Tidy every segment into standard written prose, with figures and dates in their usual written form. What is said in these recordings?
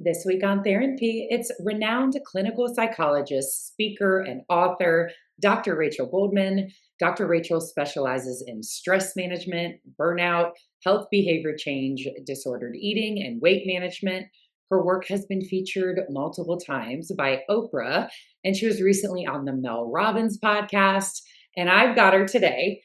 This week on thERINpy, it's renowned clinical psychologist, speaker, and author, Dr. Rachel Goldman. Dr. Rachel specializes in stress management, burnout, health behavior change, disordered eating, and weight management. Her work has been featured multiple times by Oprah, and she was recently on the Mel Robbins podcast. And I've got her today.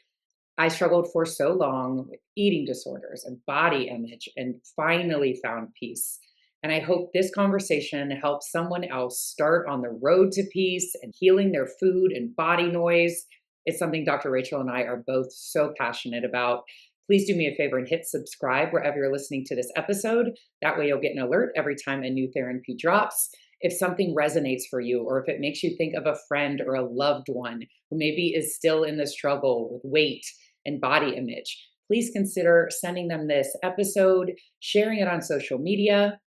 I struggled for so long with eating disorders and body image and finally found peace. And I hope this conversation helps someone else start on the road to peace and healing their food and body noise. It's something Dr. Rachel and I are both so passionate about. Please do me a favor and hit subscribe wherever you're listening to this episode. That way you'll get an alert every time a new thERINpy drops. If something resonates for you, or if it makes you think of a friend or a loved one who maybe is still in the struggle with weight and body image, please consider sending them this episode, sharing it on social media.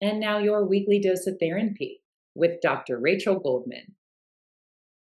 And now your weekly dose of thERINpy with Dr. Rachel Goldman.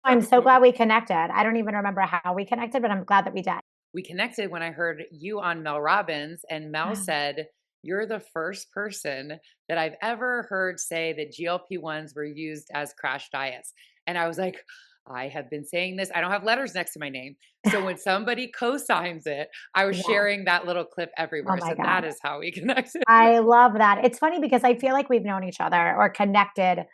I'm so glad we connected. I don't even remember how we connected, but I'm glad that we did. We connected when I heard you on Mel Robbins, and Mel said, "You're the first person that I've ever heard say that GLP-1s were used as crash diets." And I was like, I have been saying this. I don't have letters next to my name. So when somebody co-signs it, I was Yeah. sharing that little clip Oh everywhere. my So that God. is how we connected. I love that. It's funny because I feel like we've known each other or connected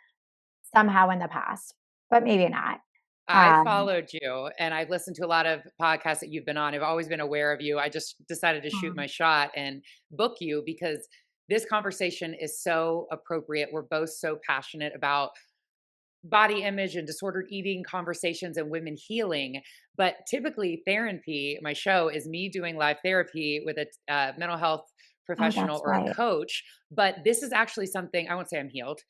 somehow in the past, but maybe not. I Um, followed you and I've listened to a lot of podcasts that you've been on. I've always been aware of you. I just decided to shoot um, my shot and book you because this conversation is so appropriate. We're both so passionate about body image and disordered eating conversations and women healing. But typically, thERINpy, my show, is me doing live therapy with a mental health oh, professional that's or a right. coach. But this is actually something I won't say I'm healed.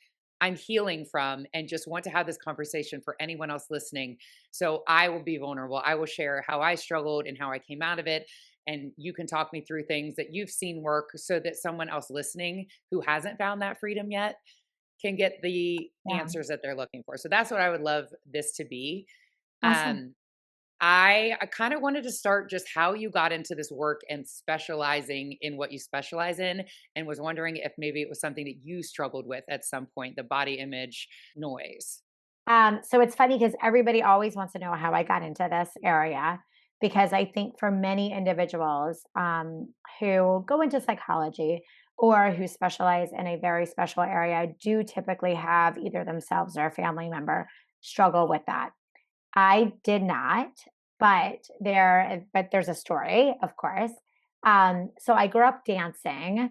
I'm healing from and just want to have this conversation for anyone else listening. So I will be vulnerable. I will share how I struggled and how I came out of it. And you can talk me through things that you've seen work so that someone else listening who hasn't found that freedom yet can get the Yeah. answers that they're looking for. So that's what I would love this to be. Awesome. Um, I kind of wanted to start just how you got into this work and specializing in what you specialize in, and was wondering if maybe it was something that you struggled with at some point, the body image noise. So it's funny because everybody always wants to know how I got into this area because I think for many individuals who go into psychology or who specialize in a very special area do typically have either themselves or a family member struggle with that. I did not, but there's a story, of course. So I grew up dancing,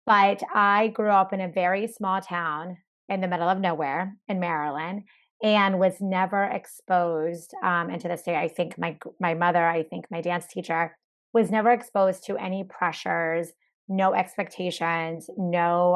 but I grew up in a very small town in the middle of nowhere in Maryland and was never exposed. And to this day, I think my mother, I think my dance teacher was never exposed to any pressures, no expectations, no,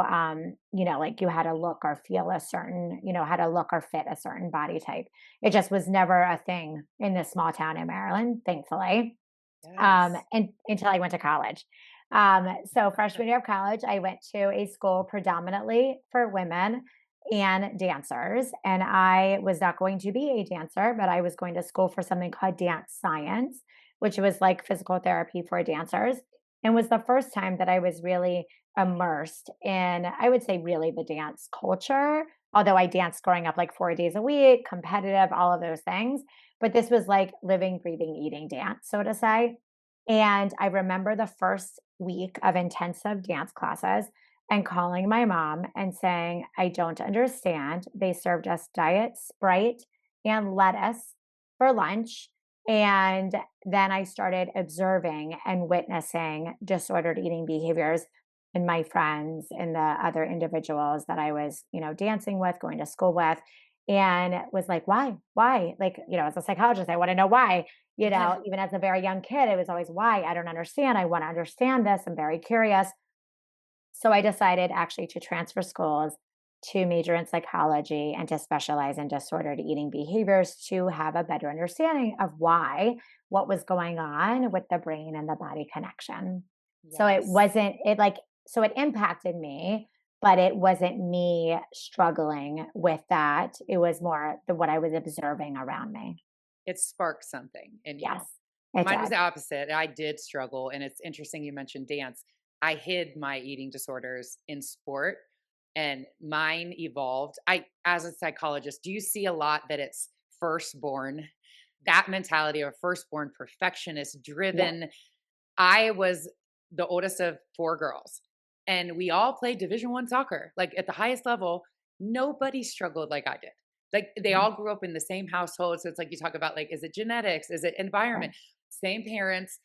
like you had to look or feel a certain, how to look or fit a certain body type. It just was never a thing in this small town in Maryland, thankfully, Yes. and until I went to college. So freshman year of college, I went to a school predominantly for women and dancers. And I was not going to be a dancer, but I was going to school for something called dance science, which was like physical therapy for dancers. And was the first time that I was really immersed in, I would say, really the dance culture. Although I danced growing up like 4 days a week, competitive, all of those things. But this was like living, breathing, eating dance, so to say. And I remember the first week of intensive dance classes and calling my mom and saying, I don't understand. They served us diet Sprite and lettuce for lunch. And then I started observing and witnessing disordered eating behaviors in my friends and the other individuals that I was, dancing with, going to school with, and was like, why? Why? Like, as a psychologist, I want to know why. Even as a very young kid, it was always why. I don't understand. I want to understand this. I'm very curious. So I decided actually to transfer schools to major in psychology and to specialize in disordered eating behaviors to have a better understanding of why, what was going on with the brain and the body connection. So it Yes. wasn't, it like, so it impacted me, but it wasn't me struggling with that. It was more what I was observing around me. It sparked something in you. Yes, it Mine was did. the opposite. I did struggle. And it's interesting you mentioned dance. I hid my eating disorders in sport. and mine evolved. As a psychologist, do you see a lot that it's firstborn, that mentality of firstborn, perfectionist, Yeah. driven? I was the oldest of 4 girls, and we all played Division I soccer, like, at the highest level. Nobody struggled like I did. Like, they Mhm. all grew up in the same household, so it's like you talk about, like, is it genetics? Is it environment? Right. Same parents.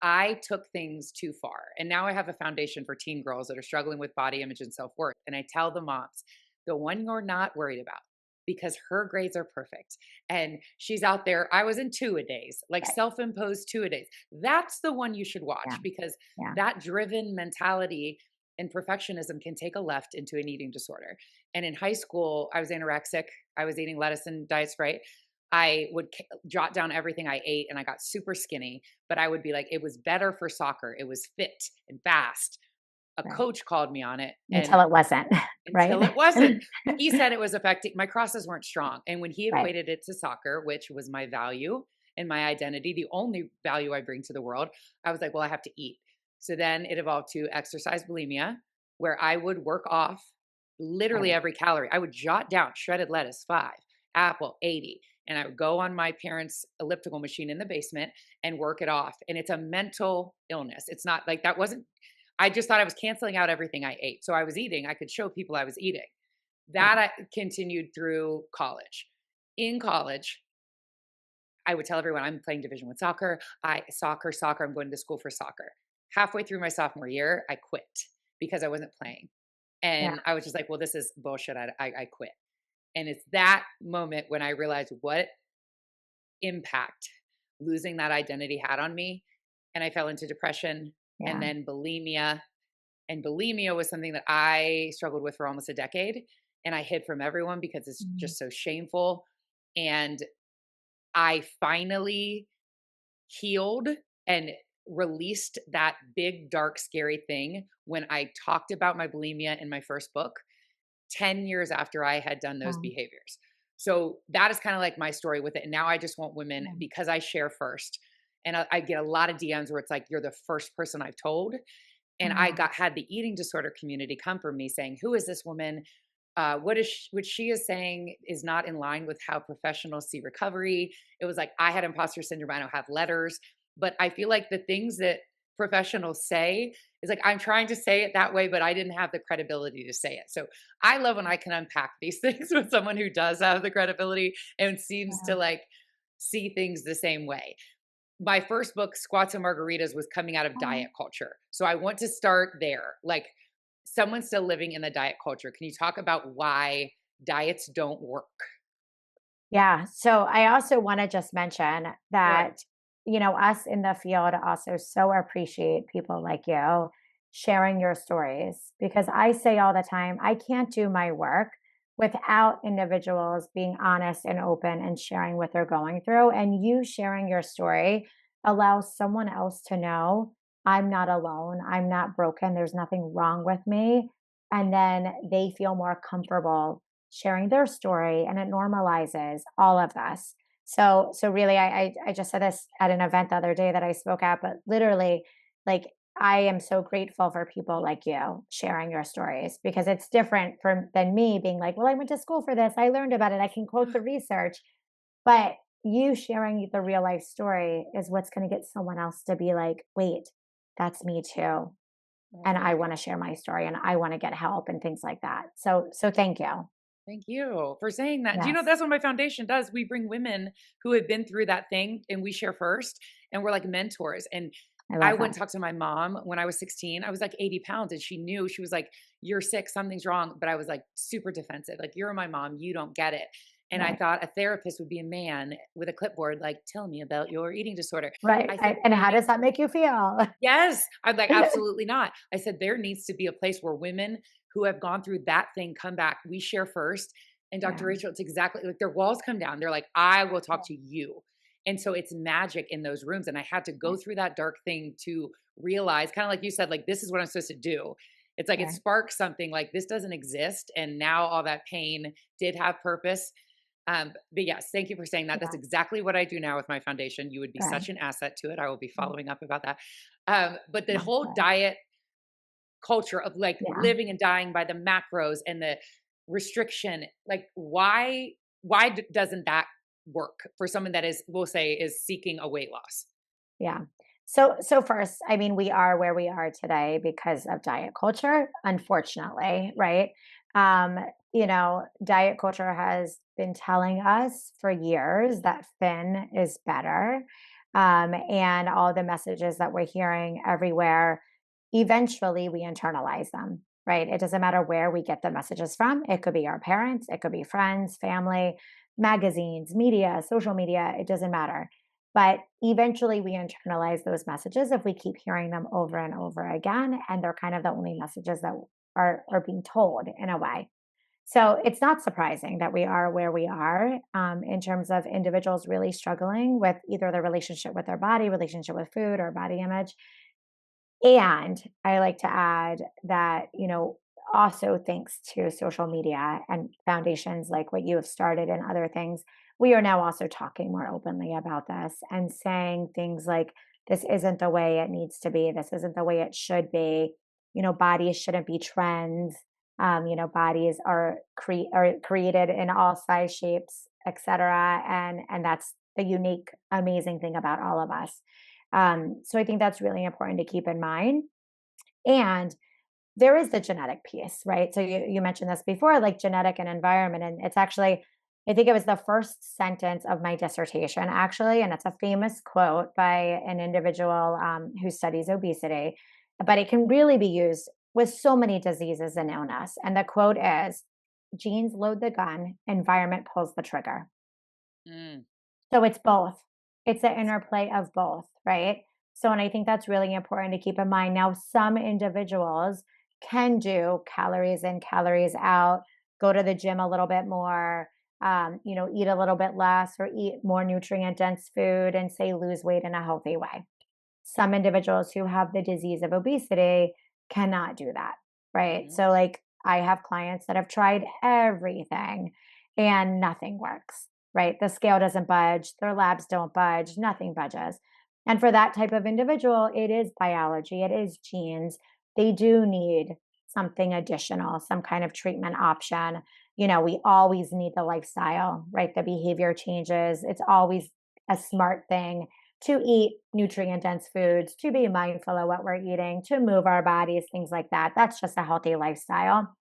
I took things too far, and now I have a foundation for teen girls that are struggling with body image and self-worth, and I tell the moms, "The one you're not worried about, because her grades are perfect, and she's out there." I was in two-a-days, like Right. self-imposed two-a-days. That's the one you should watch Yeah. because Yeah. that driven mentality and perfectionism can take a left into an eating disorder. And in high school, I was anorexic. I was eating lettuce and Diet Sprite. I would jot down everything I ate and I got super skinny, but I would be like, it was better for soccer. It was fit and fast. A Right. coach called me on it, and Until it wasn't, until right? it wasn't. He said it was affecting my crosses weren't strong. And when he Right. equated it to soccer, which was my value and my identity, the only value I bring to the world, I was like, well, I have to eat. So then it evolved to exercise bulimia, where I would work off literally Right. every calorie. I would jot down shredded lettuce, 5, apple, 80. And I would go on my parents' elliptical machine in the basement and work it off. And it's a mental illness. It's not like that wasn't, I just thought I was canceling out everything I ate. So I was eating, I could show people I was eating. That Right. I continued through college. In college, I would tell everyone I'm playing Division I soccer. Soccer. I'm going to school for soccer. Halfway through my sophomore year, I quit because I wasn't playing. Yeah. And I was just like, well, this is bullshit. I quit. And it's that moment when I realized what impact losing that identity had on me. And I fell into depression and Yeah. then bulimia. And bulimia was something that I struggled with for almost a decade. And I hid from everyone because it's Mhm. just so shameful. And I finally healed and released that big, dark, scary thing when I talked about my bulimia in my first book 10 years after I had done those Um, behaviors. So that is kind of like my story with it. And now I just want women, yeah. because I share first. And I get a lot of DMs where it's like, you're the first person I've told. And I Oh, got had the eating disorder community come from me saying, who is this woman? What she is saying is not in line with how professionals see recovery. It was like I had imposter syndrome. I don't have letters, but I feel like the things that professionals say is like I'm trying to say it that way, but I didn't have the credibility to say it. So I love when I can unpack these things with someone who does have the credibility and seems yeah. to like see things the same way. My first book, Squats and Margaritas, was coming out of Oh. diet culture. So I want to start there. Like someone still living in the diet culture. Can you talk about why diets don't work? Yeah. So I also want to just mention Sure. that, us in the field also so appreciate people like you sharing your stories because I say all the time, I can't do my work without individuals being honest and open and sharing what they're going through. And you sharing your story allows someone else to know I'm not alone. I'm not broken. There's nothing wrong with me. And then they feel more comfortable sharing their story and it normalizes all of this. So really I just said this at an event the other day that I spoke at, but literally like I am so grateful for people like you sharing your stories because it's different from than me being like, well, I went to school for this. I learned about it. I can quote the research. But you sharing the real life story is what's going to get someone else to be like, wait, that's me too. Well, And I thank you. want to share my story and I want to get help and things like that. So thank you. Thank you for saying that. Do you know Yes. that's what my foundation does? We bring women who have been through that thing and we share first, and we're like mentors. And I I love went that. and talked to my mom when I was 16. I was like 80 pounds, and she knew. She was like, you're sick, something's wrong. But I was like super defensive. Like, you're my mom, you don't get it. And I Right. thought a therapist would be a man with a clipboard, like, tell me about your eating disorder. Right, I said, and there how needs does that make you feel? Yes. I'm like, absolutely not. I said, there needs to be a place where women who have gone through that thing come back. We share first. And Dr. Yeah, Rachel, it's exactly like their walls come down. They're like, I will talk yeah, to you. And so it's magic in those rooms. And I had to go right, through that dark thing to realize, kind of like you said, like, this is what I'm supposed to do. It's like it right, sparks something like this doesn't exist. And now all that pain did have purpose. But yes, thank you for saying that. That's yeah, exactly what I do now with my foundation. You would be good, such an asset to it. I will be mm, following up about that. But the whole wonderful. diet culture of like Yeah. living and dying by the macros and the restriction. Like doesn't that work for someone that is, we'll say, is seeking a weight loss? Yeah. So first, I mean, we are where we are today because of diet culture, unfortunately, right? Um, diet culture has been telling us for years that thin is better. And all the messages that we're hearing everywhere, eventually we internalize them, right? It doesn't matter where we get the messages from. It could be our parents, it could be friends, family, magazines, media, social media, it doesn't matter, but eventually we internalize those messages if we keep hearing them over and over again. And they're kind of the only messages that are being told in a way. So it's not surprising that we are where we are, in terms of individuals really struggling with either their relationship with their body, relationship with food, or body image. And I like to add that, also thanks to social media and foundations like what you have started and other things, we are now also talking more openly about this and saying things like, this isn't the way it needs to be. This isn't the way it should be. Bodies shouldn't be trends. Bodies are created in all size, shapes, etc. And that's the unique, amazing thing about all of us. So I think that's really important to keep in mind. And there is the genetic piece, right? So you mentioned this before, like genetic and environment. And it's actually, I think it was the first sentence of my dissertation, actually. And it's a famous quote by an individual who studies obesity, but it can really be used with so many diseases and illness. And the quote is, genes load the gun, environment pulls the trigger. Mm, So it's both. It's an interplay of both, right? So, and I think that's really important to keep in mind. Now, some individuals can do calories in, calories out, go to the gym a little bit more, eat a little bit less or eat more nutrient dense food and say lose weight in a healthy way. Some individuals who have the disease of obesity cannot do that, right? mhm. So, like, I have clients that have tried everything and nothing works, right? The scale doesn't budge, their labs don't budge, nothing budges. And for that type of individual, it is biology, it is genes. They do need something additional, some kind of treatment option. We always need the lifestyle, right? The behavior changes. It's always a smart thing to eat nutrient dense foods, to be mindful of what we're eating, to move our bodies, things like that. That's just a healthy lifestyle.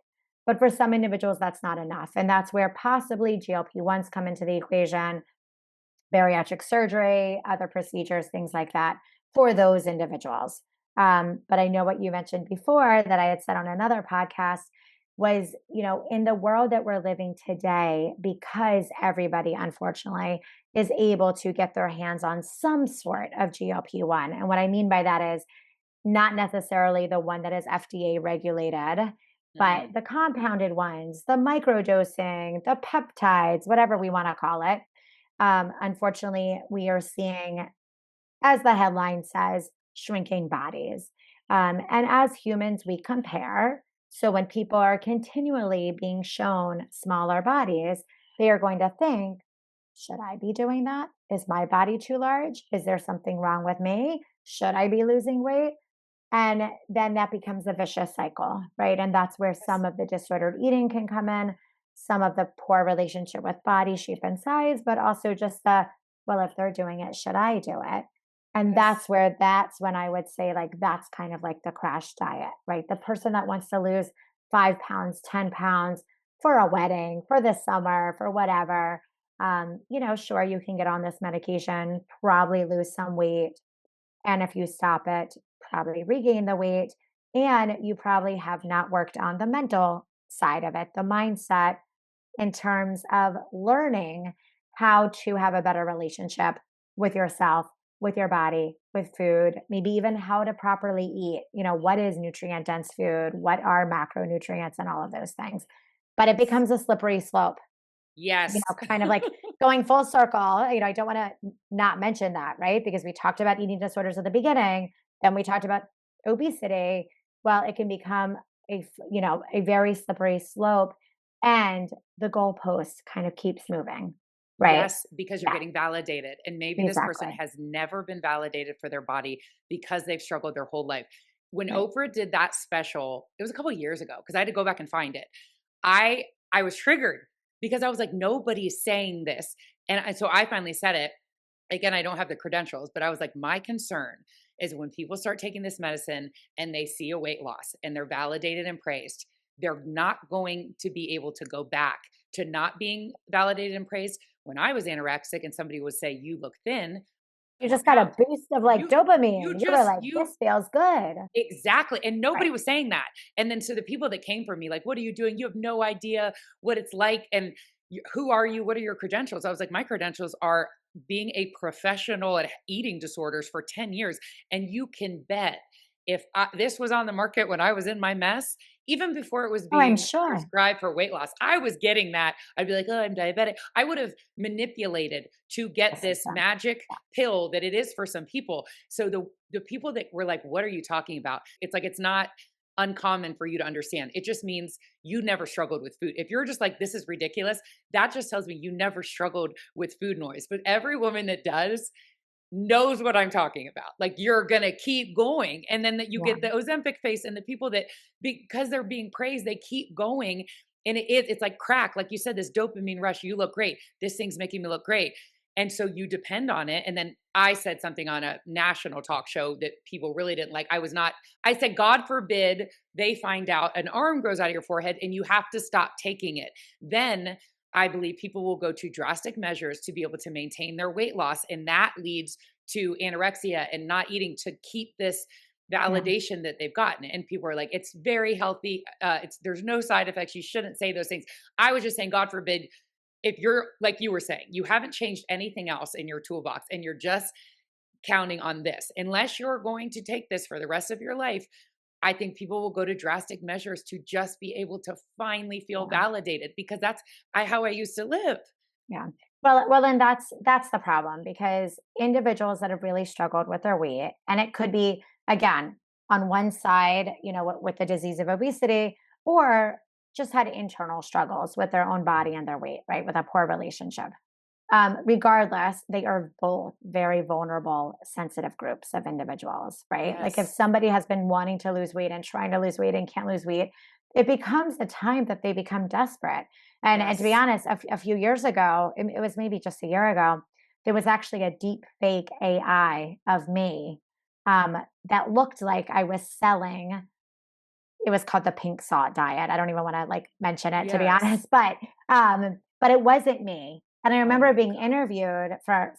But for some individuals, that's not enough. And that's where possibly GLP-1s come into the equation, bariatric surgery, other procedures, things like that for those individuals. But I know what you mentioned before that I had said on another podcast was, in the world that we're living today, because everybody, unfortunately, is able to get their hands on some sort of GLP-1. And what I mean by that is not necessarily the one that is FDA regulated, but Mm. the compounded ones, the microdosing, the peptides, whatever we want to call it. Unfortunately, we are seeing, as the headline says, shrinking bodies. And as humans, we compare. So when people are continually being shown smaller bodies, they are going to think, should I be doing that? Is my body too large? Is there something wrong with me? Should I be losing weight? And then that becomes a vicious cycle, right? And that's where some Yes. of the disordered eating can come in, some of the poor relationship with body shape and size, but also just the, well, if they're doing it, should I do it? And Yes. that's when I would say, like, that's kind of like the crash diet, right? The person that wants to lose 5 pounds, 10 pounds for a wedding, for the summer, for whatever. Sure, you can get on this medication, probably lose some weight, and if you stop it, probably regain the weight. And you probably have not worked on the mental side of it, the mindset, in terms of learning how to have a better relationship with yourself, with your body, with food, maybe even how to properly eat. What is nutrient dense food? What are macronutrients and all of those things? But it Yes. becomes a slippery slope, Yes. kind of like going full circle. I don't want to not mention that, right? Because we talked about eating disorders at the beginning, then we talked about obesity. Well, it can become a very slippery slope, and the goalpost kind of keeps moving, right? Yes, because you're Yeah, getting validated. And maybe this person exactly. has never been validated for their body because they've struggled their whole life. when Right. Oprah did that special, it was a couple years ago because I had to go back and find it. I I was triggered because I was like, nobody's saying this. So I finally said it. Again, I don't have the credentials, but I was like, my concern is when people start taking this medicine and they see a weight loss and they're validated and praised, they're not going to be able to go back to not being validated and praised. When I was anorexic and somebody would say, you look thin, You 4 just got a pounds, boost of like you dopamine. You were like, you this feels good. exactly, and nobody Right. was saying that, and then so the people that came for me, like, "What are you doing? You have no idea what it's like, and who are you? What are your credentials?" I was like, "My credentials are being a professional at eating disorders for 10 years, and you can bet if this was on the market when I was in my mess, even before it was Oh, I'm being sure. prescribed for weight loss, I was getting that. I'd be like, oh, I'm diabetic. I would have manipulated to get The this system. magic Yeah. pill that it is for some people. So the people that were like, what are you talking about? It's like it's not uncommon for you to understand. It just means you never struggled with food. If you're just like, this is ridiculous, that just tells me you never struggled with food noise. But every woman that does knows what I'm talking about. Like you're gonna keep going. And then that you Yeah. get the Ozempic face and the people that because they're being praised, they keep going. And it's like crack, like you said, this dopamine rush. You look great. This thing's making me look great. And so you depend on it. And then I said something on a national talk show that people really didn't like. I said, God forbid they find out an arm grows out of your forehead and you have to stop taking it. Then I believe people will go to drastic measures to be able to maintain their weight loss. And that leads to anorexia and not eating to keep this Yeah. validation that they've gotten. And people are like, it's very healthy. There's no side effects. You shouldn't say those things. I was just saying, God forbid, if you're like you were saying, you haven't changed anything else in your toolbox and you're just counting on this, unless you're going to take this for the rest of your life, I think people will go to drastic measures to just be able to finally feel Yeah. validated because that's how I used to live. Yeah. Well, then that's the problem because individuals that have really struggled with their weight, and it could be again on one side, with the disease of obesity, or just had internal struggles with their own body and their weight, right, with a poor relationship. Regardless, they are both very vulnerable, sensitive groups of individuals, right? Like if Yes. somebody has been wanting to lose weight and trying to lose weight and can't lose weight, it becomes a time that they become desperate. And to be Yes. honest, a few years ago, it was maybe just a year ago, there was actually a deep fake AI of me that looked like I was selling. It was called the pink salt diet. I don't even want to like mention it to be Yes. honest, but it wasn't me. And I Oh remember my being God. interviewed for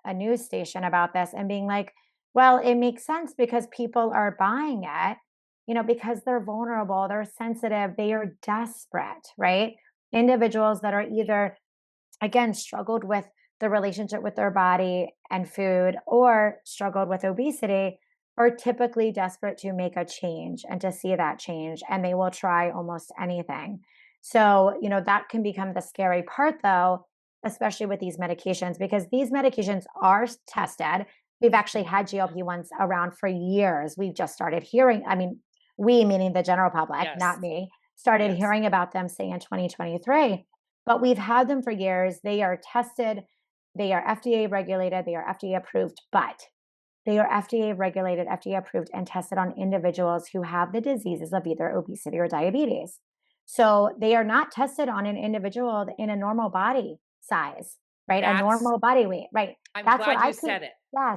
a news station about this and being like, well, it makes sense because people are buying it, because they're vulnerable, they're sensitive, they are desperate, right? Individuals that are either again struggled with the relationship with their body and food or struggled with obesity are typically desperate to make a change and to see that change and they will try almost anything. So that can become the scary part though, especially with these medications because these medications are tested. We've actually had GLP-1s around for years. We've just started hearing, I mean, we meaning the general public, not Yes. me, started Yes. hearing about them say in 2023, but we've had them for years. They are tested, they are FDA regulated, they are FDA approved, but they are FDA regulated, FDA approved, and tested on individuals who have the diseases of either obesity or diabetes. So they are not tested on an individual in a normal body size, right? A That's normal body weight, right? I'm That's what glad I you keep. said it.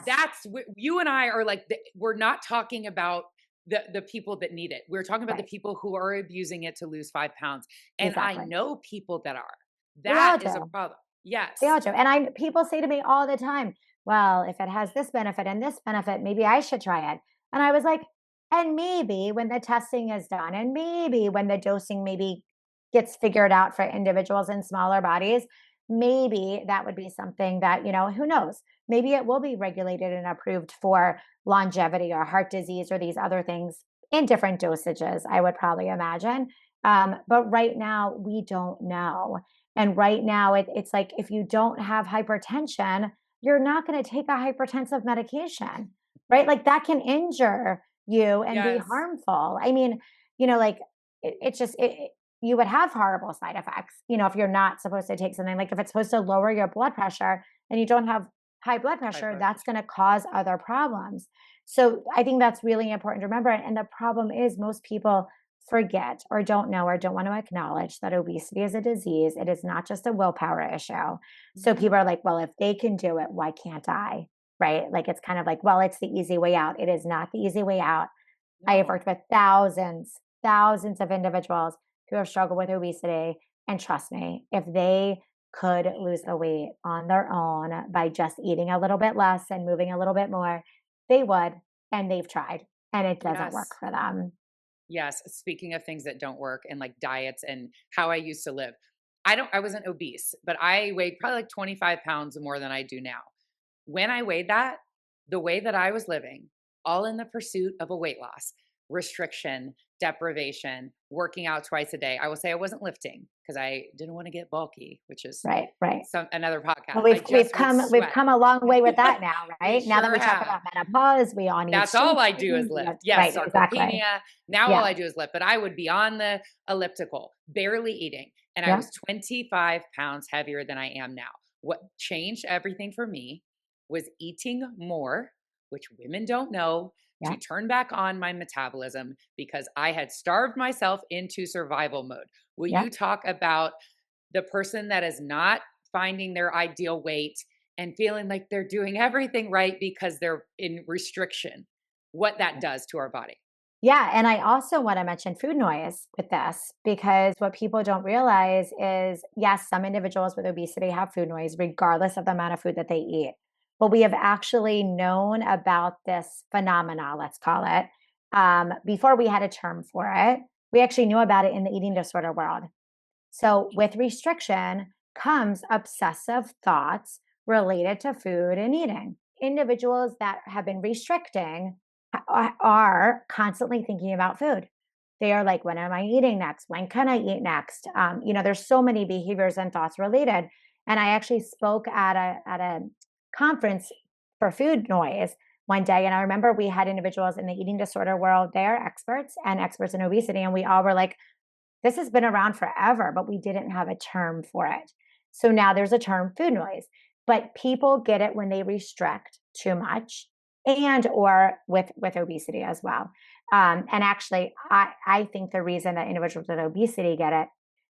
Yes, You and I are like we're not talking about the people that need it. We're talking about the right. people who are abusing it to lose 5 pounds. And I Exactly. know people that are. We That all is a do. problem. We Yes. all do. And people say to me all the time, well, if it has this benefit and this benefit, maybe I should try it. And I was like, and maybe when the testing is done, and maybe when the dosing maybe gets figured out for individuals in smaller bodies, maybe that would be something that, who knows? Maybe it will be regulated and approved for longevity or heart disease or these other things in different dosages, I would probably imagine. But right now, we don't know. And right now, it's like if you don't have hypertension, you're not going to take a hypertensive medication, right? Like that can injure you and be Yes. harmful. I mean, like it's just, you would have horrible side effects, if you're not supposed to take something like if it's supposed to lower your blood pressure and you don't have high blood High pressure, blood that's pressure. going to cause other problems. So I think that's really important to remember. And the problem is most people forget or don't know or don't want to acknowledge that obesity is a disease. It is not just a willpower issue. So Mhm. people are like, well, if they can do it, why can't I? Right. Like it's kind of like, well, it's the easy way out. It is not the easy way out. I have No. worked with thousands of individuals who have struggled with obesity. And trust me, if they could lose the weight on their own by just eating a little bit less and moving a little bit more, they would. And they've tried and it doesn't work Yes. for them. Yes. Speaking of things that don't work and like diets and how I used to live, I wasn't obese, but I weighed probably like 25 pounds more than I do now. When I weighed that, the way that I was living, all in the pursuit of a weight loss, restriction, deprivation, working out twice a day. I will say I wasn't lifting because I didn't want to get bulky, which is Right. Right. some another podcast. Well, I we've just would we've sweat. come a long way with that now, We right? Now that sure we talk have. about menopause, we all need That's all strength I do is training. lift. Right, Yes, exactly. sarcopenia. Now all Yeah. I do is lift, but I would be on the elliptical, barely eating. And I Yeah. was 25 pounds heavier than I am now. What changed everything for me was eating more, which women don't know, to Yeah. turn back on my metabolism because I had starved myself into survival mode. Will Yeah. you talk about the person that is not finding their ideal weight and feeling like they're doing everything right because they're in restriction, what that does to our body? Yeah, and I also want to mention food noise with this because what people don't realize is yes, some individuals with obesity have food noise regardless of the amount of food that they eat. But we have actually known about this phenomena, let's call it, before we had a term for it. We actually knew about it in the eating disorder world. So, with restriction comes obsessive thoughts related to food and eating. Individuals that have been restricting are constantly thinking about food. They are like, when am I eating next? When can I eat next? There's so many behaviors and thoughts related. And I actually spoke at a conference for food noise one day. And I remember we had individuals in the eating disorder world, they are experts and experts in obesity. And we all were like, this has been around forever, but we didn't have a term for it. So now there's a term food noise, but people get it when they restrict too much and or with obesity as well. And actually, I think the reason that individuals with obesity get it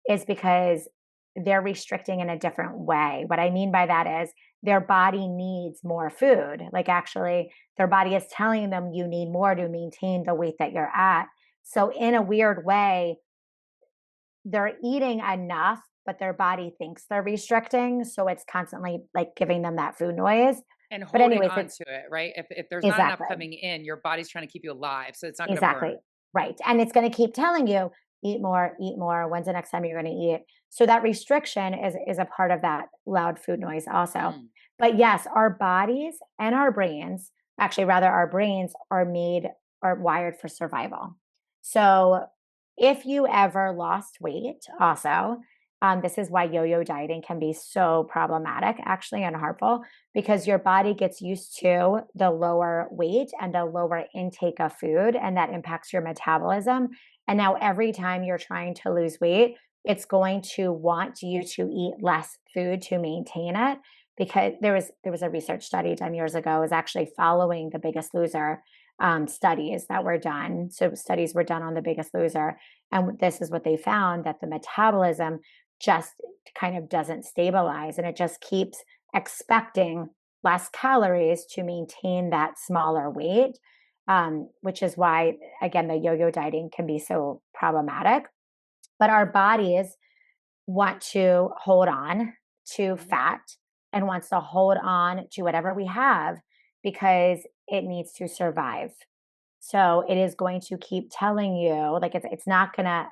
is because they're restricting in a different way. What I mean by that is their body needs more food. Like actually, their body is telling them you need more to maintain the weight that you're at. So in a weird way, they're eating enough, but their body thinks they're restricting. So it's constantly like giving them that food noise. And But holding anyways, on it's to it, right? If there's not enough exactly, coming in, your body's trying to keep you alive, so it's not going to exactly burn. right. And it's going to keep telling you, eat more, eat more. When's the next time you're going to eat? So that restriction is a part of that loud food noise also. Mm. But yes, our bodies and our brains, actually rather our brains are wired for survival. So if you ever lost weight, also, this is why yo-yo dieting can be so problematic, actually, and harmful, because your body gets used to the lower weight and the lower intake of food, and that impacts your metabolism. And now, every time you're trying to lose weight, it's going to want you to eat less food to maintain it. Because there was a research study done years ago, is actually following the Biggest Loser studies that were done. So studies were done on the Biggest Loser, and this is what they found, that the metabolism just kind of doesn't stabilize and it just keeps expecting less calories to maintain that smaller weight, which is why, again, the yo yo dieting can be so problematic. But our bodies want to hold on to Mhm. fat and wants to hold on to whatever we have because it needs to survive. So it is going to keep telling you, like it's not gonna,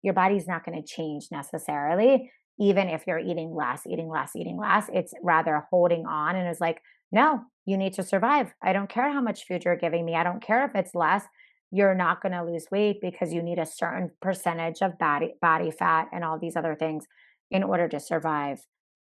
your body's not going to change necessarily, even if you're eating less, eating less, eating less. It's rather holding on and is like, no, you need to survive. I don't care how much food you're giving me. I don't care if it's less. You're not going to lose weight because you need a certain percentage of body fat and all these other things in order to survive.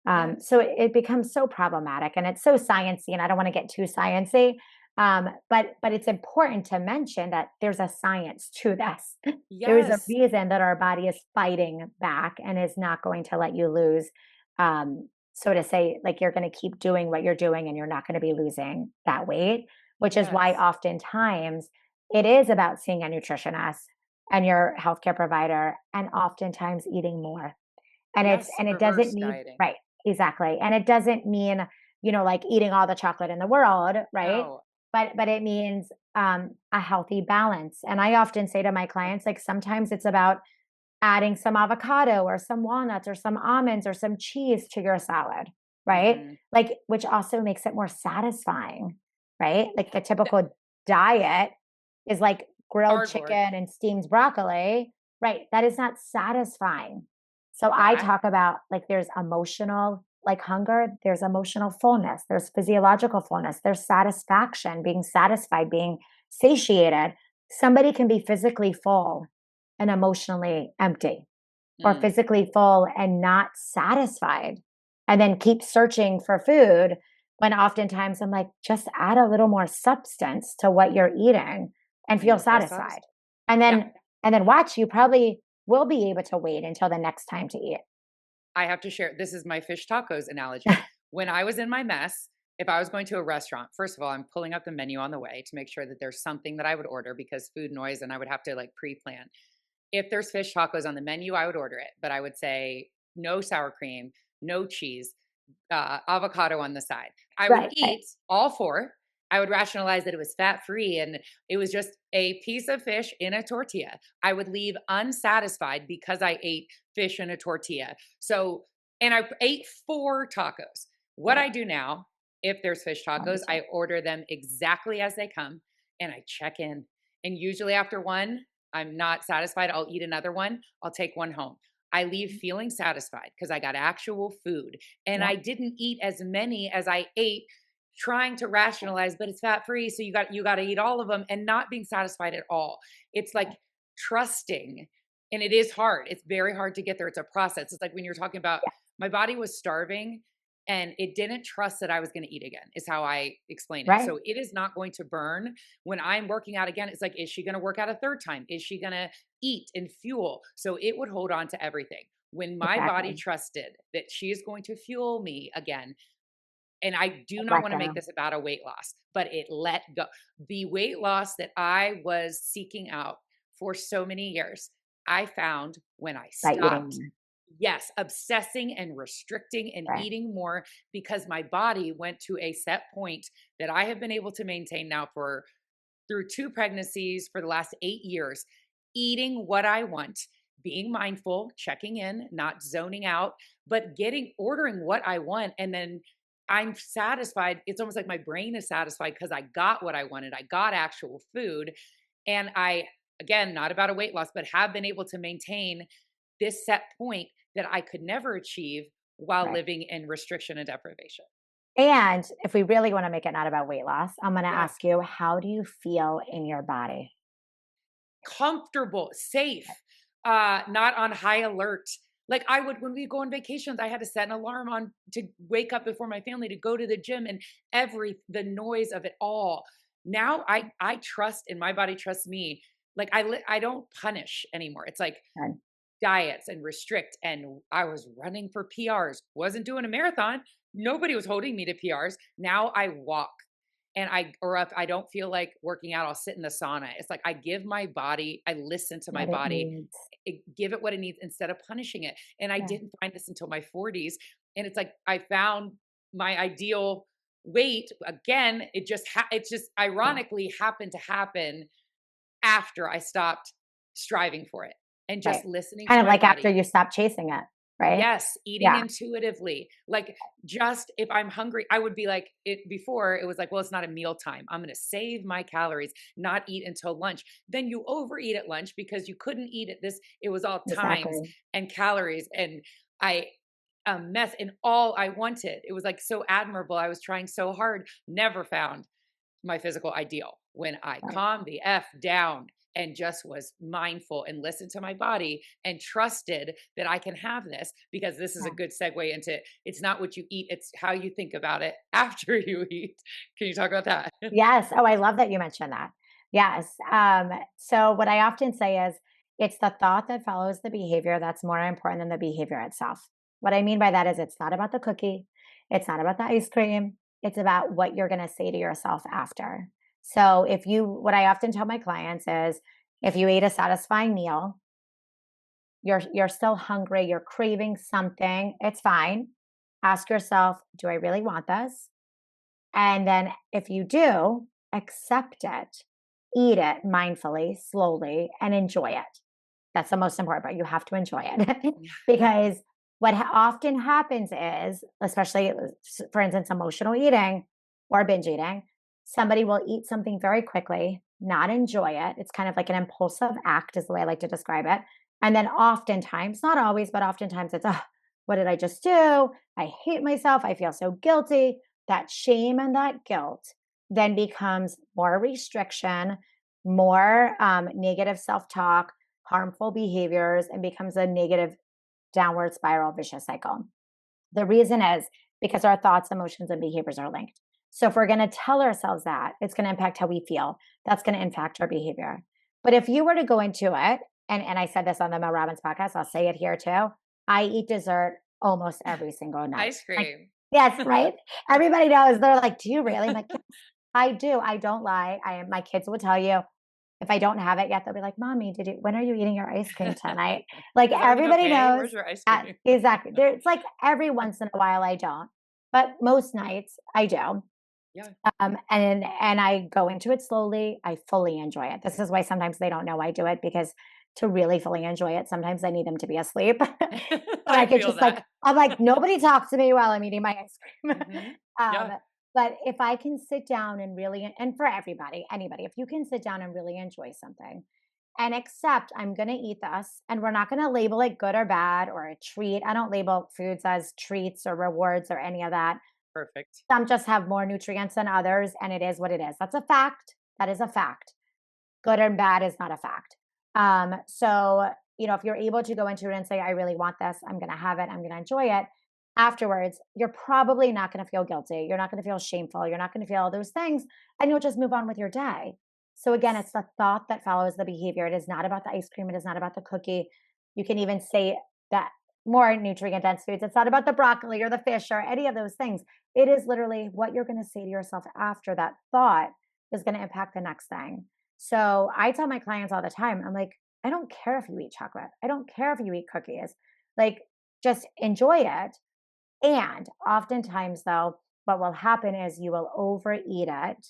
Yes. So it becomes so problematic and it's so sciencey, and I don't want to get too sciencey. But it's important to mention that there's a science to this. There's a Yes. reason that our body is fighting back and is not going to let you lose. So to say, like you're going to keep doing what you're doing and you're not going to be losing that weight which is why Yes. oftentimes it is about seeing a nutritionist and your healthcare provider and oftentimes eating more. Yes, And it doesn't reverse need dieting. right, exactly. And it doesn't mean, like eating all the chocolate in the world, right? No. But it means a healthy balance. And I often say to my clients, like sometimes it's about adding some avocado or some walnuts or some almonds or some cheese to your salad, right? Mhm. Like, which also makes it more satisfying, right? Like the typical diet is like grilled Hard work. chicken and steamed broccoli, right? That is not satisfying. So I That talk about like there's emotional like hunger, there's emotional fullness, there's physiological fullness, there's satisfaction, being satisfied, being satiated. Somebody can be physically full and emotionally empty, or mm, physically full and not satisfied, and then keep searching for food when oftentimes I'm like, just add a little more substance to what you're eating and and feel you'll feel satisfied. satisfied. And Yeah. then watch, you probably will be able to wait until the next time to eat. I have to share, this is my fish tacos analogy. When I was in my mess, if I was going to a restaurant, first of all, I'm pulling up the menu on the way to make sure that there's something that I would order because food noise and I would have to like pre-plan. If there's fish tacos on the menu, I would order it, but I would say no sour cream, no cheese, avocado on the side. I would Right, right, eat all four. I would rationalize that it was fat free and it was just a piece of fish in a tortilla. I would leave unsatisfied because I ate fish in a tortilla. So, and I ate four tacos. What right. I do now, if there's fish I do tacos, too. I order them exactly as they come and I check in. And usually after one, I'm not satisfied. I'll eat another one. I'll take one home. I leave feeling satisfied because I got actual food and Yeah, I didn't eat as many as I ate trying to rationalize, but it's fat free, so you got to eat all of them and not being satisfied at all. It's like yeah, trusting, and it is hard. It's very hard to get there. It's a process. It's like when you're talking about yeah, my body was starving and it didn't trust that I was going to eat again, is how I explain it. right, So it is not going to burn when I'm working out again. It's like, is she going to work out a third time? Is she going to eat and fuel? So it would hold on to everything. When my body exactly. trusted that she is going to fuel me again, and I do Like not let want to make go this about a weight loss, but it let go. The weight loss that I was seeking out for so many years, I found when I by eating stopped, more. yes, obsessing and restricting and Right. eating more because my body went to a set point that I have been able to maintain now for through two pregnancies for the last 8 years, eating what I want, being mindful, checking in, not zoning out, but ordering what I want. And then I'm satisfied. It's almost like my brain is satisfied because I got what I wanted. I got actual food. And I, again, not about a weight loss, but have been able to maintain this set point that I could never achieve while Right. living in restriction and deprivation. And if we really want to make it not about weight loss, I'm going to Yeah. ask you, how do you feel in your body? Comfortable, safe, not on high alert. Like I would when we go on vacations, I had to set an alarm on to wake up before my family to go to the gym and the noise of it all. Now I trust and my body trusts me. Like I don't punish anymore. It's like And diets and restrict, and I was running for PRs, wasn't doing a marathon. Nobody was holding me to PRs. Now I walk. And or if I don't feel like working out, I'll sit in the sauna. It's like I give my body, I listen to my what it body, needs. give it what it needs instead of punishing it. And I Yeah. didn't find this until my 40s. And it's like I found my ideal weight again. It just Yeah. ironically happened to happen after I stopped striving for it and Right. just listening Kind to of my like after body. you stop chasing it, right? Yes, eating Yeah. intuitively. Like, just if I'm hungry, I would be like it before it was like, well, it's not a meal time. I'm going to save my calories, not eat until lunch. Then you overeat at lunch because you couldn't eat at this. It was all times Exactly. and calories and I a mess and all I wanted. It was like so admirable. I was trying so hard, never found my physical ideal. When I Right. calmed the F down and just was mindful and listened to my body and trusted that I can have this, because this is a Yeah. good segue into it's not what you eat, it's how you think about it after you eat. Can you talk about that? Yes. Oh, I love that you mentioned that. Yes. So what I often say is it's the thought that follows the behavior that's more important than the behavior itself. What I mean by that is it's not about the cookie, it's not about the ice cream, it's about what you're going to say to yourself after. So what I often tell my clients is if you ate a satisfying meal, you're still hungry, you're craving something, it's fine. Ask yourself, do I really want this? And then if you do, accept it, eat it mindfully, slowly, and enjoy it. That's the most important part. You have to enjoy it because what often happens is, especially for instance, emotional eating or binge eating, somebody will eat something very quickly, not enjoy it. It's kind of like an impulsive act, is the way I like to describe it. And then oftentimes, not always, but oftentimes it's, oh, what did I just do? I hate myself. I feel so guilty. That shame and that guilt then becomes more restriction, more negative self talk, harmful behaviors, and becomes a negative downward spiral vicious cycle. The reason is because our thoughts, emotions, and behaviors are linked. So if we're going to tell ourselves that, it's going to impact how we feel. That's going to impact our behavior. But if you were to go into it, and I said this on the Mel Robbins podcast, I'll say it here too. I eat dessert almost every single night. Ice Like, cream. yes, right? Everybody knows. They're like, do you really? I'm like, yes, I do. I don't lie. My kids will tell you if I don't have it yet, they'll be like, Mommy, when are you eating your ice cream tonight? Like Is everything everybody okay? knows. Where's your ice cream? Exactly. It's like every once in a while I don't, but most nights I do. Yeah. And I go into it slowly. I fully enjoy it. This is why sometimes they don't know I do it, because to really fully enjoy it, sometimes I need them to be asleep. So I I could feel just like, that. I'm like, nobody talks to me while I'm eating my ice cream. um, Yeah. but if I can sit down and really, and for everybody, anybody, if you can sit down and really enjoy something and accept, I'm going to eat this, and we're not going to label it good or bad or a treat. I don't label foods as treats or rewards or any of that. Perfect. Some just have more nutrients than others, and it is what it is. That's a fact. That is a fact. Good and bad is not a fact. So, if you're able to go into it and say, I really want this, I'm going to have it, I'm going to enjoy it, afterwards, you're probably not going to feel guilty. You're not going to feel shameful. You're not going to feel all those things, and you'll just move on with your day. So, again, it's the thought that follows the behavior. It is not about the ice cream. It is not about the cookie. You can even say that more nutrient dense foods. It's not about the broccoli or the fish or any of those things. It is literally what you're going to say to yourself after that thought is going to impact the next thing. So I tell my clients all the time, I'm like, I don't care if you eat chocolate. I don't care if you eat cookies. Like, just enjoy it. And oftentimes, though, what will happen is you will overeat it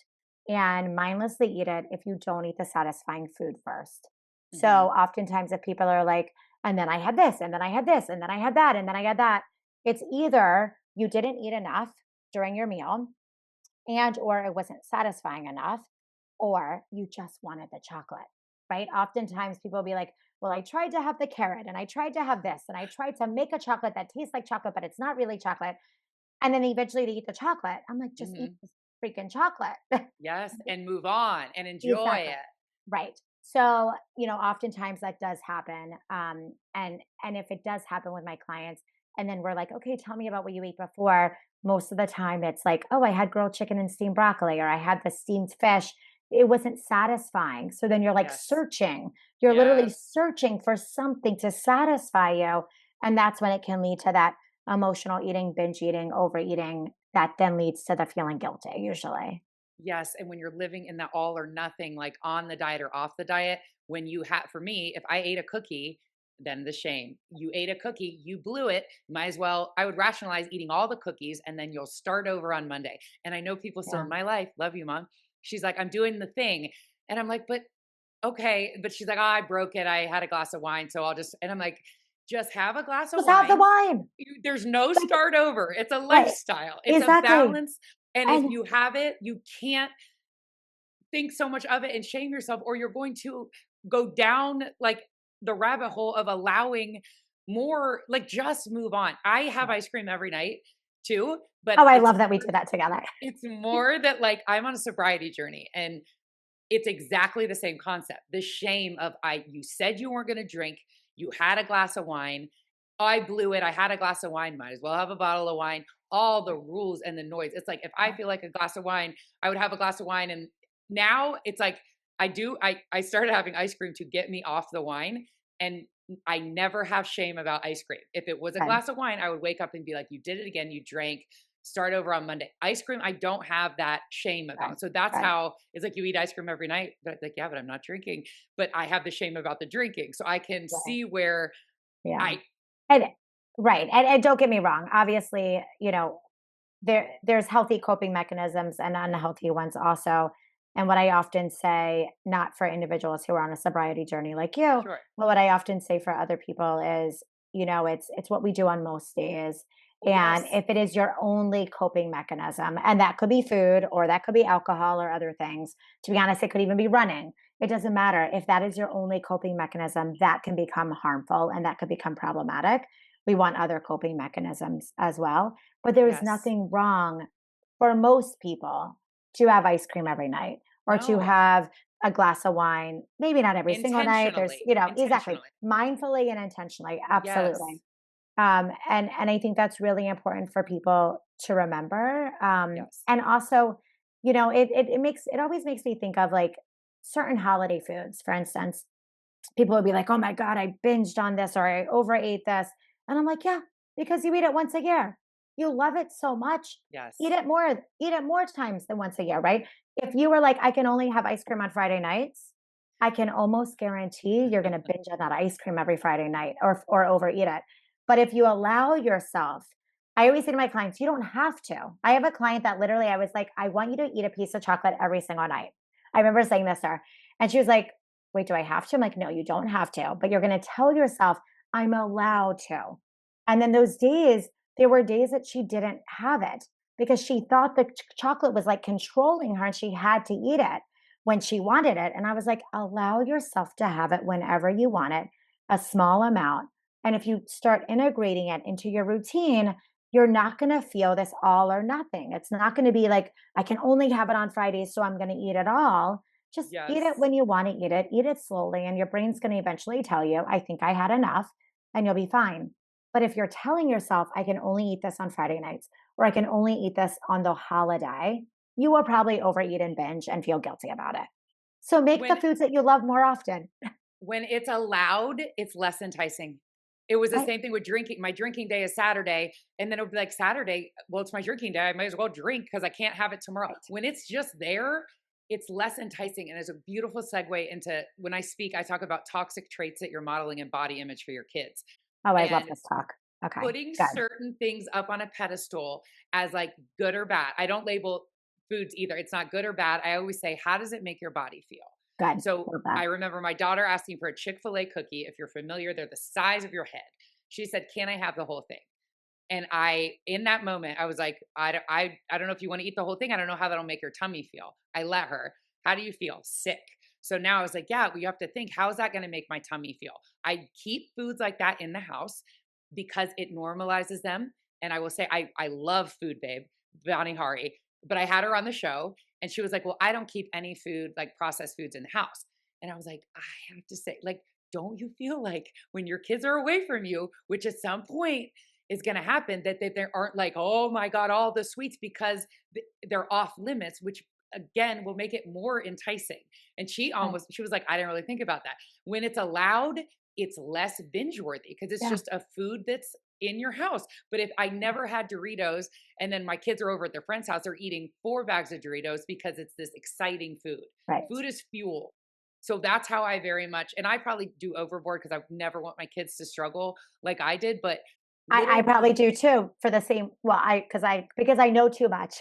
and mindlessly eat it if you don't eat the satisfying food first. So Hmm. oftentimes, if people are like, and then I had this, and then I had this, and then I had that, and then I had that, it's either you didn't eat enough during your meal, and or it wasn't satisfying enough, or you just wanted the chocolate, right? Oftentimes people will be like, well, I tried to have the carrot and I tried to have this and I tried to make a chocolate that tastes like chocolate, but it's not really chocolate. And then eventually they eat the chocolate. I'm like, just eat Hmm. this freaking chocolate. Yes. And move on and enjoy Exactly. it. Right. So, oftentimes that does happen. And if it does happen with my clients, and then we're like, okay, tell me about what you ate before. Most of the time it's like, oh, I had grilled chicken and steamed broccoli, or I had the steamed fish. It wasn't satisfying. So then you're like Yes. searching. You're literally Yes. searching for something to satisfy you. And that's when it can lead to that emotional eating, binge eating, overeating that then leads to the feeling guilty usually. Yes, and when you're living in the all or nothing, like on the diet or off the diet, when you have, for me, if I ate a cookie, then the shame. You ate a cookie, you blew it. Might as well, I would rationalize eating all the cookies and then you'll start over on Monday. And I know people still Yeah. in my life, love you, mom. She's like, I'm doing the thing. And I'm like, but okay. But she's like, oh, I broke it. I had a glass of wine. So I'll just, and I'm like, just have a glass of Just have the wine. wine. There's no Like, start over. It's a right. lifestyle, it's a Exactly. balance. And if And you have it, you can't think so much of it and shame yourself, or you're going to go down like the rabbit hole of allowing more. Like, just move on. I have right. ice cream every night too, but Oh, I it's love that we more, do that together. it's more that like I'm on a sobriety journey, and it's exactly the same concept. The shame of, you said you weren't going to drink, you had a glass of wine, I blew it, I had a glass of wine, might as well have a bottle of wine. All the rules and the noise. It's like if I Yeah. feel like a glass of wine, I would have a glass of wine. And now it's like I started having ice cream to get me off the wine. And I never have shame about ice cream. If it was a Good. glass of wine, I would wake up and be like, you did it again, you drank. start over on Monday. Ice cream, I don't have that shame Right. about. So that's Right. how it's like you eat ice cream every night, but like, yeah, but I'm not drinking. But I have the shame about the drinking. So I can Right. see where Yeah. I And right. And don't get me wrong. Obviously, there's healthy coping mechanisms and unhealthy ones also. And what I often say, not for individuals who are on a sobriety journey like you, sure. but what I often say for other people is, it's what we do on most days. And Yes. if it is your only coping mechanism, and that could be food or that could be alcohol or other things, to be honest, it could even be running. It doesn't matter. If that is your only coping mechanism, that can become harmful and that could become problematic. We want other coping mechanisms as well. But there is Yes. nothing wrong for most people to have ice cream every night or to No. have a glass of wine, maybe not every single night. There's, Intentionally. exactly, Intentionally. mindfully and intentionally. Absolutely. Yes. And I think that's really important for people to remember. Yes. And also, it always makes me think of like certain holiday foods. For instance, people would be like, "Oh my god, I binged on this or I overate this," and I'm like, "Yeah, because you eat it once a year. You love it so much. Eat Yes. it more. Eat it more times than once a year, right?" If you were like, "I can only have ice cream on Friday nights," I can almost guarantee you're going to binge on that ice cream every Friday night or overeat it. But if you allow yourself, I always say to my clients, you don't have to. I have a client that literally I was like, "I want you to eat a piece of chocolate every single night." I remember saying this to her, and she was like, "Wait, do I have to?" I'm like, "No, you don't have to, but you're going to tell yourself, I'm allowed to." And then those days, there were days that she didn't have it because she thought the chocolate was like controlling her and she had to eat it when she wanted it. And I was like, allow yourself to have it whenever you want it, a small amount. And if you start integrating it into your routine, you're not going to feel this all or nothing. It's not going to be like, I can only have it on Fridays, so I'm going to eat it all. Just eat it Yes. when you want to eat it slowly, and your brain's going to eventually tell you, I think I had enough, and you'll be fine. But if you're telling yourself, I can only eat this on Friday nights, or I can only eat this on the holiday, you will probably overeat and binge and feel guilty about it. So make the When foods that you love more often. when it's allowed, it's less enticing. It was the Right. same thing with drinking. My drinking day is Saturday, and then it'll be like Saturday, well, it's my drinking day. I might as well drink because I can't have it tomorrow. Right. When it's just there, it's less enticing. And it's a beautiful segue into when I speak, I talk about toxic traits that you're modeling in body image for your kids. Oh, I love And this talk. Okay. putting Good. certain things up on a pedestal as like good or bad. I don't label foods either. It's not good or bad. I always say, how does it make your body feel? Good. So Love that. I remember my daughter asking for a Chick-fil-A cookie. If you're familiar, they're the size of your head. She said, "Can I have the whole thing?" And in that moment, I was like, I don't know if you want to eat the whole thing. I don't know how that'll make your tummy feel. I let her. How do you feel? Sick. So now I was like, yeah, we have to think, how is that going to make my tummy feel? I keep foods like that in the house because it normalizes them. And I will say, I love Food Babe, Bonnie Hari, but I had her on the show and she was like, well, I don't keep any food, like processed foods in the house. And I was like, I have to say, like, don't you feel like when your kids are away from you, which at some point is going to happen, that they aren't like, oh my God, all the sweets because they're off limits, which again will make it more enticing. And Right. she was like, I didn't really think about that. When it's allowed, it's less binge worthy because it's Yeah. just a food that's in your house. But if I never had Doritos and then my kids are over at their friend's house, they're eating 4 bags of Doritos because it's this exciting food. Right. Food is fuel. So that's how I very much, and I probably do overboard because I never want my kids to struggle like I did, but I little, probably do too for the same, well, because I know too much.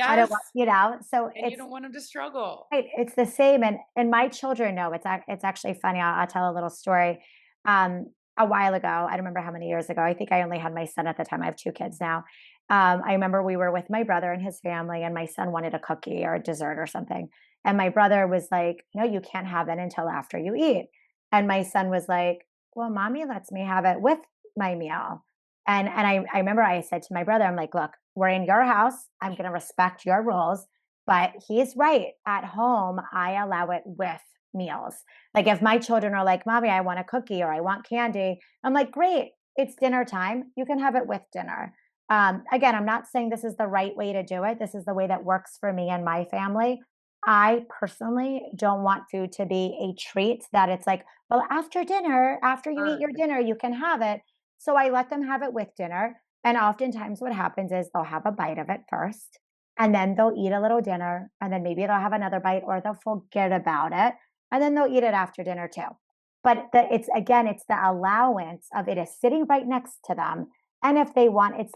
I don't yes. want, so And you don't want them to struggle. it's the same, and my children know. It's actually funny. I'll tell a little story. Um, a while ago, I don't remember how many years ago. I think I only had my son at the time. I have 2 kids now. I remember we were with my brother and his family, and my son wanted a cookie or a dessert or something. And my brother was like, "No, you can't have it until after you eat." And my son was like, "Well, mommy lets me have it with my meal." And I remember I said to my brother, I'm like, "Look, we're in your house. I'm going to respect your rules." But he's right. At home, I allow it with meals. Like if my children are like, Mommy, I want a cookie or I want candy, I'm like, great, it's dinner time. You can have it with dinner. Again, I'm not saying this is the right way to do it. This is the way that works for me and my family. I personally don't want food to be a treat that it's like, well, after dinner, after you eat your Earned. dinner, you can have it. So I let them have it with dinner. And oftentimes what happens is they'll have a bite of it first, and then they'll eat a little dinner, and then maybe they'll have another bite or they'll forget about it, and then they'll eat it after dinner too. But it's again, it's the allowance of it is sitting right next to them. And if they want, it's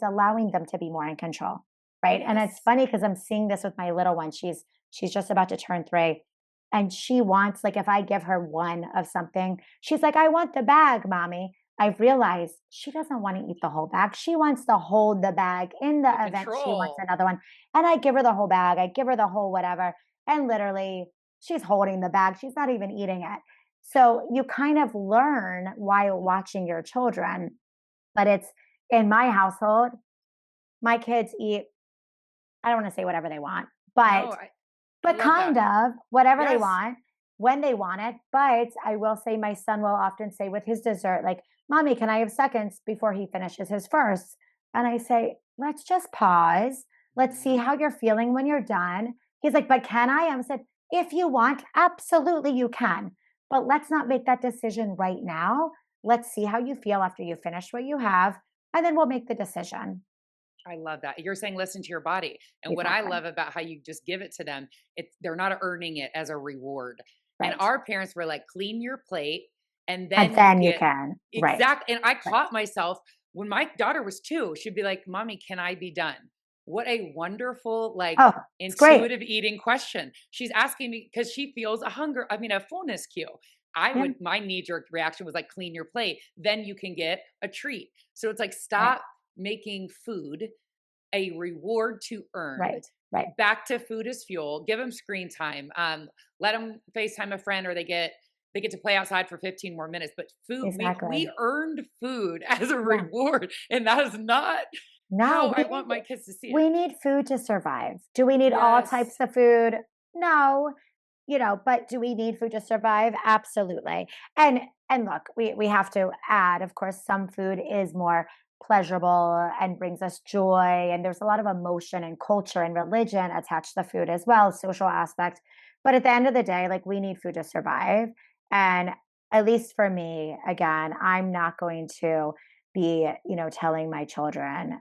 allowing them to be more in control. Right. And it's Yes. funny because I'm seeing this with my little one. She's just about to turn 3. And she wants, like, if I give her one of something, she's like, I want the bag, mommy. I've realized she doesn't want to eat the whole bag. She wants to hold the bag in the The event she wants control. another one. And I give her the whole bag. I give her the whole whatever. And literally, she's holding the bag. She's not even eating it. So you kind of learn while watching your children. But it's in my household, my kids eat, I don't want to say whatever they want, No, but I but love kind that. of whatever they Yes. want when they want it. But I will say my son will often say with his dessert, like, Mommy, can I have seconds before he finishes his first? And I say, let's just pause. Let's see Mhm. how you're feeling when you're done. He's like, but can I? I said, if you want, absolutely you can. But let's not make that decision right now. Let's see how you feel after you finish what you have, and then we'll make the decision. I love that. You're saying listen to your body. And what I Exactly. love about how you just give it to them, it's they're not earning it as a reward. And Right. our parents were like, clean your plate and And then you then you get can. Right. exact. And I Right. caught myself when my daughter was 2, she'd be like, Mommy, can I be done? What a wonderful, like Oh, it's great. intuitive eating question. She's asking me because she feels a hunger, I mean, a fullness cue. I Yeah. would, my knee jerk reaction was like, clean your plate. Then you can get a treat. So it's like, Right. stop making food a reward to earn. Right. Right. Back to food as fuel. Give them screen time. Let them FaceTime a friend, or they get to play outside for 15 more minutes. But food, we Exactly. earned food as a Yeah. reward, and that is not No, how I want my kids to see it. we need food to survive. Do we need all Yes. types of food? No. But do we need food to survive? Absolutely. And and look, we have to add, of course, some food is more pleasurable and brings us joy. And there's a lot of emotion and culture and religion attached to food as well, social aspect. But at the end of the day, like, we need food to survive. And at least for me, again, I'm not going to be, telling my children,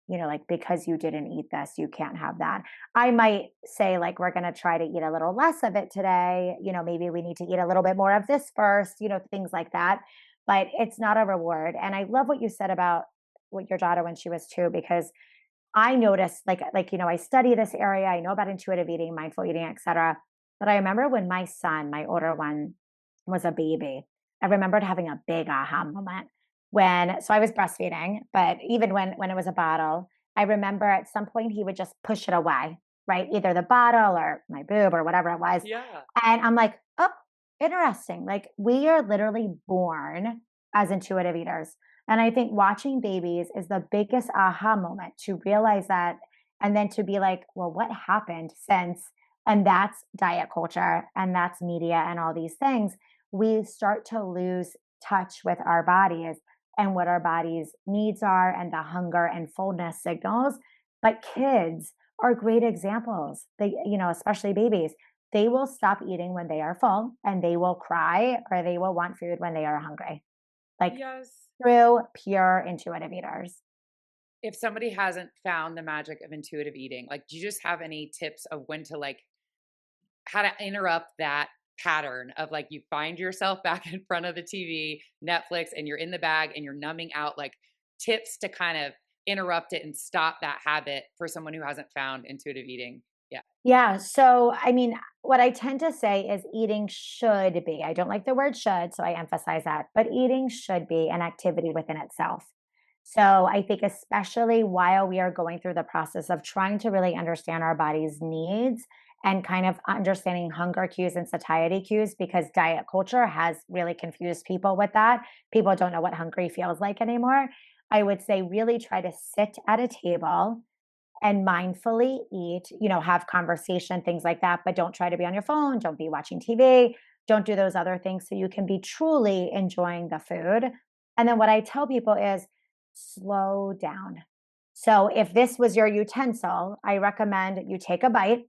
like, because you didn't eat this, you can't have that. I might say, like, we're going to try to eat a little less of it today. Maybe we need to eat a little bit more of this first, things like that. But it's not a reward. And I love what you said about what your daughter when she was 2, because I noticed, I study this area. I know about intuitive eating, mindful eating, etc. But I remember when my son, my older one, was a baby, I remembered having a big aha moment so I was breastfeeding, but even when it was a bottle, I remember at some point he would just push it away, right? Either the bottle or my boob or whatever it was. Yeah. And I'm like, oh, interesting. Like, we are literally born as intuitive eaters. And I think watching babies is the biggest aha moment to realize that, and then to be like, well, what happened since? And that's diet culture and that's media and all these things. We start to lose touch with our bodies and what our bodies' needs are and the hunger and fullness signals. But kids are great examples. Especially babies, they will stop eating when they are full and they will cry or they will want food when they are hungry. Like, Yes. true, pure intuitive eaters. If somebody hasn't found the magic of intuitive eating, like, do you just have any tips of when to like how to interrupt that pattern of like you find yourself back in front of the TV, Netflix, and you're in the bag and you're numbing out, like tips to kind of interrupt it and stop that habit for someone who hasn't found intuitive eating yet? Yeah. So, I mean, what I tend to say is eating should be, I don't like the word should, so I emphasize that, but eating should be an activity within itself. So, I think, especially while we are going through the process of trying to really understand our body's needs and kind of understanding hunger cues and satiety cues, because diet culture has really confused people with that. People don't know what hungry feels like anymore. I would say really try to sit at a table and mindfully eat, have conversation, things like that, but don't try to be on your phone, don't be watching TV, don't do those other things so you can be truly enjoying the food. And then what I tell people is slow down. So if this was your utensil, I recommend you take a bite,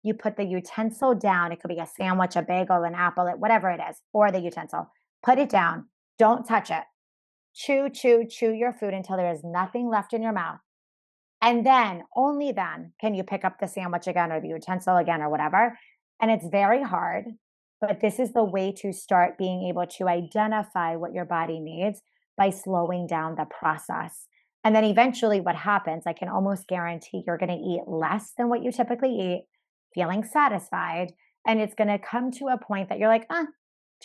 you put the utensil down. It could be a sandwich, a bagel, an apple, whatever it is, or the utensil. Put it down. Don't touch it. chew, chew, chew your food until there is nothing left in your mouth. And then, only then, can you pick up the sandwich again or the utensil again or whatever. And it's very hard, but this is the way to start being able to identify what your body needs by slowing down the process. And then eventually, what happens, I can almost guarantee you're going to eat less than what you typically eat, feeling satisfied. And it's going to come to a point that you're like,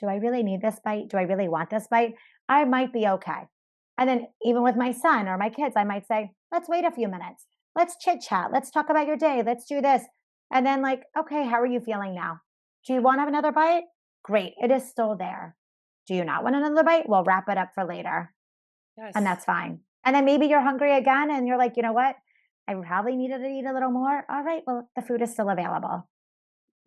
do I really need this bite? Do I really want this bite? I might be okay. And then, even with my son or my kids, I might say, let's wait a few minutes. Let's chit chat. Let's talk about your day. Let's do this. And then, like, okay, how are you feeling now? Do you want to have another bite? Great. It is still there. Do you not want another bite? We'll wrap it up for later. And Yes. that's fine. And then maybe you're hungry again and you're like, you know what? I probably needed to eat a little more. All right. Well, the food is still available.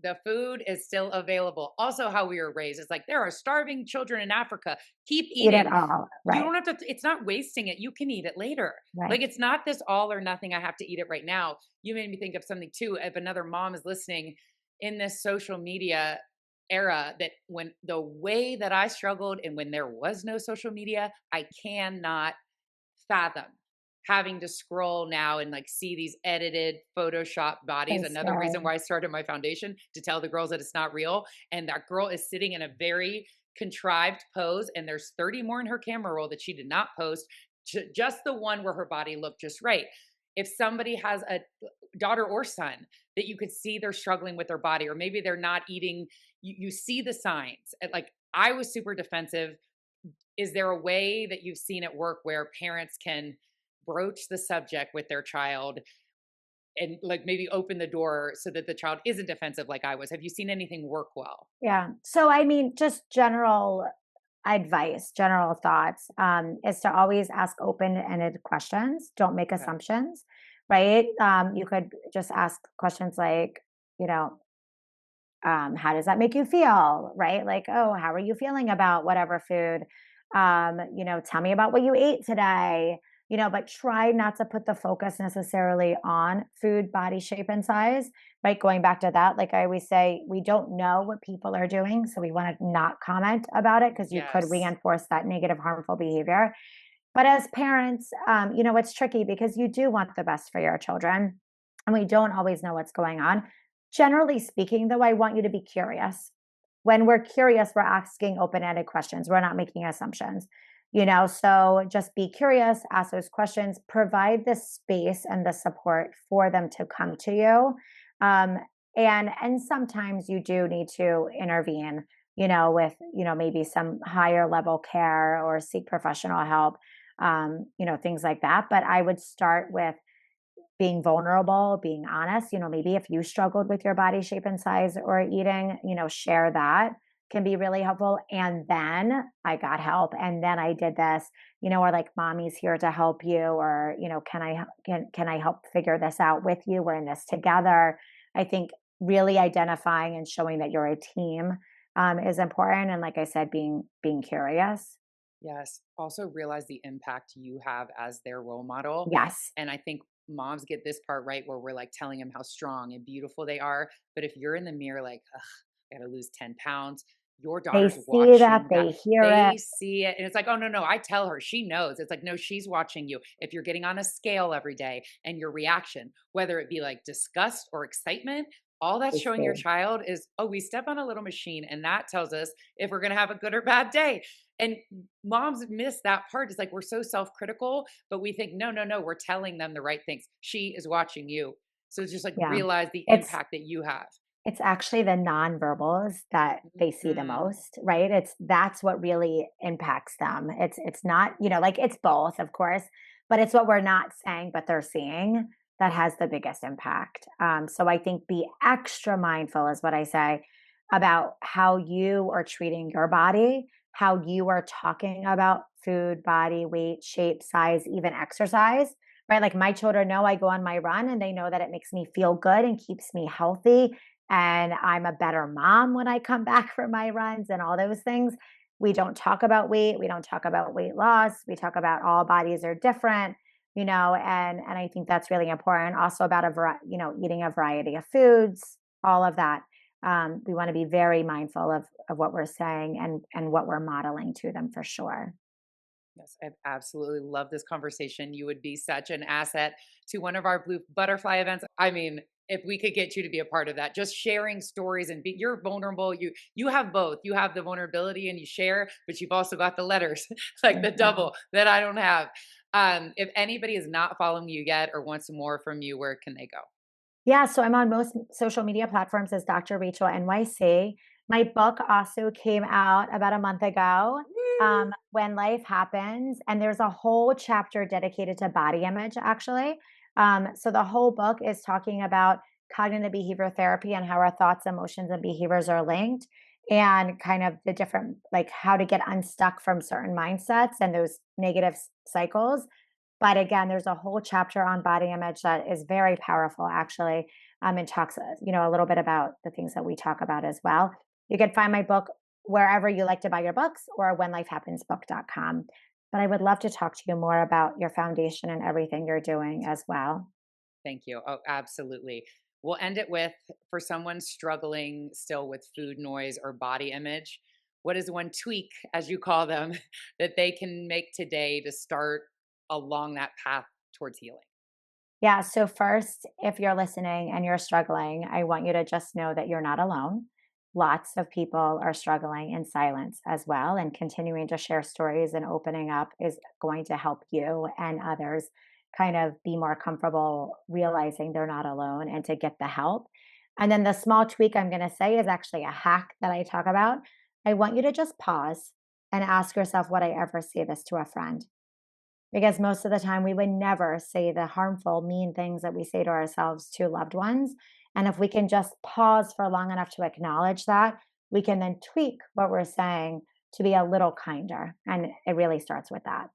The food is still available. Also, how we were raised is like there are starving children in Africa. Keep Eat it eating. all. You Right. don't have to, it's not wasting it. You can eat it later. Right. Like it's not this all or nothing. I have to eat it right now. You made me think of something too. If another mom is listening in this social media era, that when the way that I struggled and when there was no social media, I cannot fathom having to scroll now and like see these edited Photoshop bodies. So Another reason scary. why I started my foundation, to tell the girls that it's not real. And that girl is sitting in a very contrived pose, and there's 30 more in her camera roll that she did not post, just the one where her body looked just right. If somebody has a daughter or son that you could see they're struggling with their body, or maybe they're not eating, you see the signs. Like I was super defensive. Is there a way that you've seen it work where parents can broach the subject with their child and like maybe open the door so that the child isn't defensive like I was? Have you seen anything work well? Yeah. So, I mean, just general advice, general thoughts, is to always ask open-ended questions. Don't make Okay. assumptions, right? You could just ask questions like, you know, how does that make you feel? Right? Like, oh, how are you feeling about whatever food? Tell me about what you ate today. But try not to put the focus necessarily on food, body shape, and size. Right. Going back to that, like I always say, we don't know what people are doing. So we want to not comment about it because you could Yes. reinforce that negative, harmful behavior. But as parents, it's tricky because you do want the best for your children, and we don't always know what's going on. Generally speaking, though, I want you to be curious. When we're curious, we're asking open ended questions, we're not making assumptions. So just be curious, ask those questions, provide the space and the support for them to come to you. Um, and sometimes you do need to intervene, with, maybe some higher level care or seek professional help, things like that. But I would start with being vulnerable, being honest. Maybe if you struggled with your body shape and size or eating, share that can be really helpful. And then I got help, and then I did this, or like mommy's here to help you, or can I help figure this out with you? We're in this together. I think really identifying and showing that you're a team is important. And like I said, being curious. Yes. Also realize the impact you have as their role model. Yes, And I think moms get this part right where we're like telling them how strong and beautiful they are. But if you're in the mirror, like, ugh, I gotta lose 10 pounds, your they daughter's see that, watching that. they hear it. They see it. And it's like, oh, no, no. I tell her, she knows. It's like, no, she's watching you. If you're getting on a scale every day and your reaction, whether it be like disgust or excitement, all that's They showing your see. child is, oh, we step on a little machine. And that tells us if we're going to have a good or bad day. And moms miss that part. It's like we're so self-critical, but we think, no, no, no, we're telling them the right things. She is watching you. So it's just like Yeah. realize the It's impact that you have. it's actually the nonverbals that they see the Mhm. most, right? That's what really impacts them. It's not, like it's both, of course, but it's what we're not saying, but they're seeing that has the biggest impact. So I think be extra mindful is what I say about how you are treating your body, how you are talking about food, body, weight, shape, size, even exercise. Right. Like my children know I go on my run and they know that it makes me feel good and keeps me healthy, and I'm a better mom when I come back from my runs and all those things. We don't talk about weight. We don't talk about weight loss. We talk about all bodies are different, and I think that's really important. Also about eating a variety of foods, all of that. We want to be very mindful of what we're saying and what we're modeling to them for sure. Yes, I absolutely love this conversation. You would be such an asset to one of our Blue Butterfly events. I mean, if we could get you to be a part of that, just sharing stories and you're vulnerable. You have both. You have the vulnerability and you share, but you've also got the letters, like Thank the you. double that I don't have. If anybody is not following you yet or wants more from you, where can they go? Yeah, so I'm on most social media platforms as Dr. Rachel NYC. My book also came out about a month ago, Woo! When Life Happens, and there's a whole chapter dedicated to body image, actually. So the whole book is talking about cognitive behavior therapy and how our thoughts, emotions, and behaviors are linked, and kind of the different, like how to get unstuck from certain mindsets and those negative cycles. But again, there's a whole chapter on body image that is very powerful, actually, and talks, a little bit about the things that we talk about as well. You can find my book wherever you like to buy your books or whenlifehappensbook.com. But I would love to talk to you more about your foundation and everything you're doing as well. Thank you. Oh, absolutely. We'll end it with for someone struggling still with food noise or body image, what is one tweak, as you call them, that they can make today to start along that path towards healing? Yeah. So, first, if you're listening and you're struggling, I want you to just know that you're not alone. Lots of people are struggling in silence as well. And continuing to share stories and opening up is going to help you and others kind of be more comfortable realizing they're not alone and to get the help. And then the small tweak I'm going to say is actually a hack that I talk about. I want you to just pause and ask yourself, would I ever say this to a friend? Because most of the time we would never say the harmful, mean things that we say to ourselves to loved ones. And if we can just pause for long enough to acknowledge that, we can then tweak what we're saying to be a little kinder. And it really starts with that.